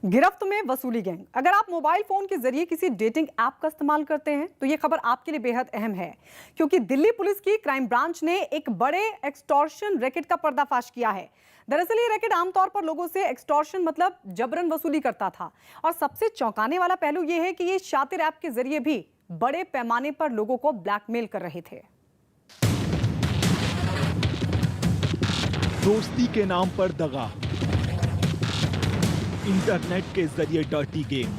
गिरफ्त में वसूली गैंग। अगर आप मोबाइल फोन के जरिए किसी डेटिंग ऐप का इस्तेमाल करते हैं तो ये खबर आपके लिए बेहद अहम है, क्योंकि दिल्ली पुलिस की क्राइम ब्रांच ने एक बड़े एक्सटॉर्शन रैकेट का पर्दाफाश किया है। दरअसल ये रैकेट आमतौर पर लोगों से एक्सटॉर्शन मतलब जबरन वसूली करता था, और सबसे चौंकाने वाला पहलू यह है कि ये शातिर ऐप के जरिए भी बड़े पैमाने पर लोगों को ब्लैकमेल कर रहे थे। दोस्ती के नाम पर दगा, इंटरनेट के जरिए डर्टी गेम,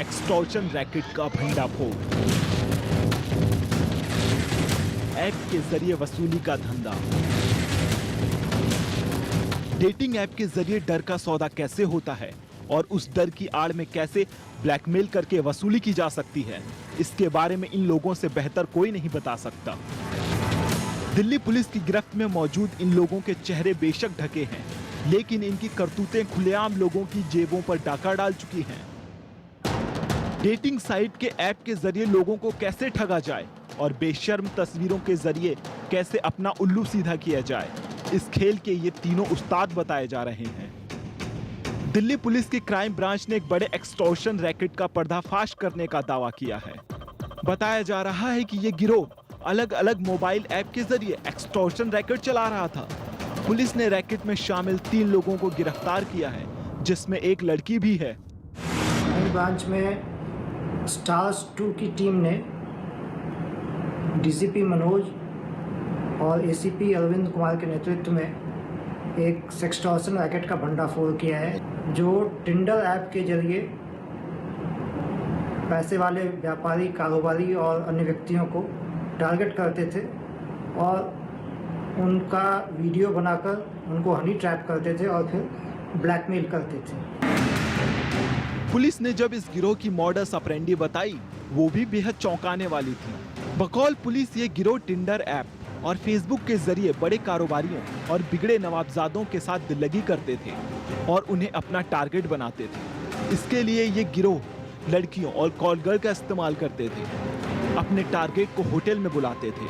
एक्सटॉर्शन रैकेट का भंडाफोड़, ऐप के जरिए वसूली का धंधा। डेटिंग ऐप के जरिए डर का सौदा कैसे होता है और उस डर की आड़ में कैसे ब्लैकमेल करके वसूली की जा सकती है, इसके बारे में इन लोगों से बेहतर कोई नहीं बता सकता। दिल्ली पुलिस की गिरफ्त में मौजूद इन लोगों के चेहरे बेशक ढके हैं, लेकिन इनकी करतूतें खुलेआम लोगों की जेबों पर डाका डाल चुकी हैं। डेटिंग साइट के ऐप के जरिए लोगों को कैसे ठगा जाए और बेशर्म तस्वीरों के जरिए कैसे अपना उल्लू सीधा किया जाए, इस खेल के ये तीनों उस्ताद बताए जा रहे हैं। दिल्ली पुलिस की क्राइम ब्रांच ने एक बड़े एक्सटॉर्शन रैकेट का पर्दाफाश करने का दावा किया है। बताया जा रहा है कि ये गिरोह अलग अलग मोबाइल ऐप के जरिए एक्सटॉर्शन रैकेट चला रहा था। पुलिस ने रैकेट में शामिल 3 लोगों को गिरफ्तार किया है, जिसमें एक लड़की भी है। क्राइम ब्रांच में स्टार्स 2 की टीम ने डीसीपी मनोज और एसीपी अरविंद कुमार के नेतृत्व में एक सेक्सटॉर्शन रैकेट का भंडाफोड़ किया है, जो टिंडर ऐप के जरिए पैसे वाले व्यापारी, कारोबारी और अन्य व्यक्तियों को टारगेट करते थे और उनका वीडियो बनाकर उनको हनी ट्रैप करते थे और फिर ब्लैकमेल करते थे। पुलिस ने जब इस गिरोह की मॉडस ऑपरेंडी बताई, वो भी बेहद चौंकाने वाली थी। बकौल पुलिस ये गिरोह टिंडर ऐप और फेसबुक के जरिए बड़े कारोबारियों और बिगड़े नवाबजादों के साथ दिल्लगी करते थे और उन्हें अपना टारगेट बनाते थे। इसके लिए ये गिरोह लड़कियों और कॉल गर्ल का इस्तेमाल करते थे। अपने टारगेट को होटल में बुलाते थे।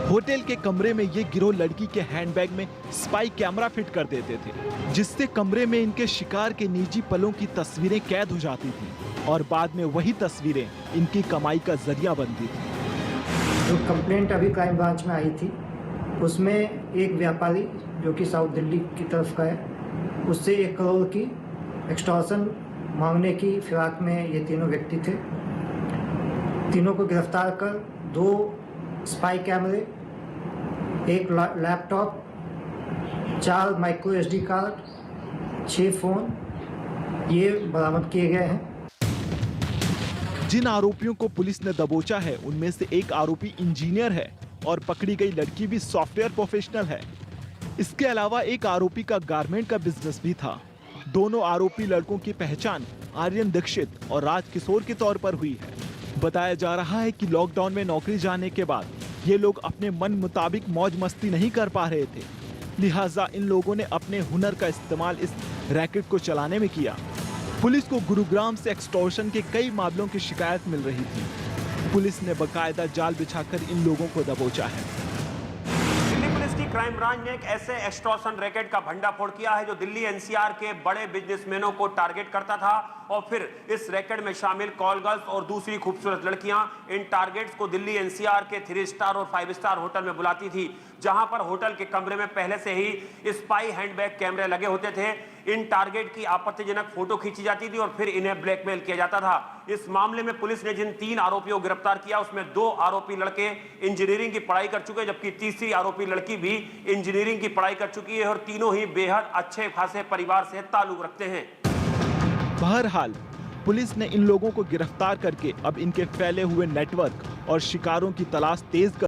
होटल के कमरे में ये गिरोह लड़की के हैंडबैग में स्पाई कैमरा फिट कर देते थे, जिससे कमरे में इनके शिकार के निजी पलों की तस्वीरें कैद हो जाती थी और बाद में वही तस्वीरें इनकी कमाई का जरिया बनती थी। जो कंप्लेंट अभी क्राइम ब्रांच में आई थी, उसमें एक व्यापारी जो कि साउथ दिल्ली की तरफ का है, उससे 1 करोड़ की एक्सटॉर्शन मांगने की फिराक में ये तीनों व्यक्ति थे। तीनों को गिरफ्तार कर 2 स्पाई कैमरे, 1 laptop, 4 micro SD card, 6 phone ये बरामद किए गए हैं। जिन आरोपियों को पुलिस ने दबोचा है, उनमें से एक आरोपी इंजीनियर है और पकड़ी गई लड़की भी सॉफ्टवेयर प्रोफेशनल है। इसके अलावा एक आरोपी का गारमेंट का बिजनेस भी था। दोनों आरोपी लड़कों की पहचान आर्यन दीक्षित और राज किशोर के तौर पर हुई है। बताया जा रहा है कि लॉकडाउन में नौकरी जाने के बाद ये लोग अपने मन मुताबिक मौज मस्ती नहीं कर पा रहे थे, लिहाजा इन लोगों ने अपने हुनर का इस्तेमाल इस रैकेट को चलाने में किया। पुलिस को गुरुग्राम से एक्सटॉर्शन के कई मामलों की शिकायत मिल रही थी। पुलिस ने बकायदा जाल बिछाकर इन लोगों को दबोचा है। दिल्ली पुलिस की क्राइम ब्रांच ने एक ऐसे एक्सटॉर्शन रैकेट का भंडाफोड़ किया है जो दिल्ली NCR के बड़े बिजनेसमैनों को टारगेट करता था और फिर इस रैकेट में शामिल कॉल गर्ल्स और दूसरी खूबसूरत लड़कियां इन टारगेट्स को दिल्ली NCR के 3 स्टार और 5 स्टार होटल में बुलाती थी, जहां पर होटल के कमरे में पहले से ही स्पाई हैंडबैग कैमरे लगे होते थे। इन टारगेट की आपत्तिजनक फोटो खींची जाती थी और फिर इन्हें ब्लैकमेल किया जाता था। इस मामले में पुलिस ने जिन 3 आरोपियों को गिरफ्तार किया, उसमें 2 आरोपी लड़के इंजीनियरिंग की पढ़ाई कर चुके हैं, जबकि तीसरी आरोपी लड़की भी इंजीनियरिंग की पढ़ाई कर चुकी है और तीनों ही बेहद अच्छे खासे परिवार से ताल्लुक रखते हैं। बहरहाल पुलिस ने इन लोगों को गिरफ्तार करके अब इनके फैले हुए नेटवर्क और शिकारों की तलाश तेज कर